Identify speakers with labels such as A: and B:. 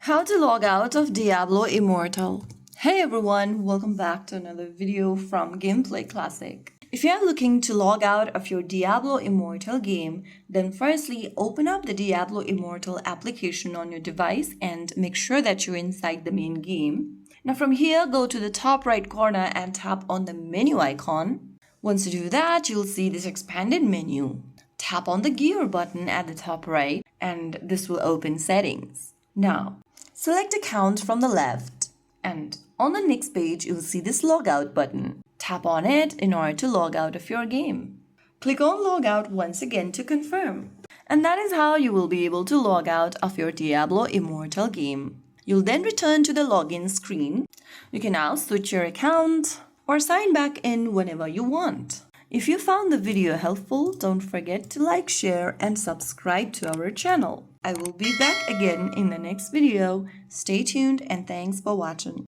A: How to log out of Diablo Immortal. Hey everyone, welcome back to another video from Gameplay Classic. If you are looking to log out of your Diablo Immortal game, then firstly open up the Diablo Immortal application on your device and make sure that you're inside the main game. Now from here, go to the top right corner and tap on the menu icon. Once you do that, you'll see this expanded menu. Tap on the gear button at the top right and this will open settings. Now, select account from the left and on the next page you'll see this logout button. Tap on it in order to log out of your game. Click on logout once again to confirm. And that is how you will be able to log out of your Diablo Immortal game. You'll then return to the login screen. You can now switch your account or sign back in whenever you want. If you found the video helpful, don't forget to like, share and subscribe to our channel. I will be back again in the next video. Stay tuned and thanks for watching.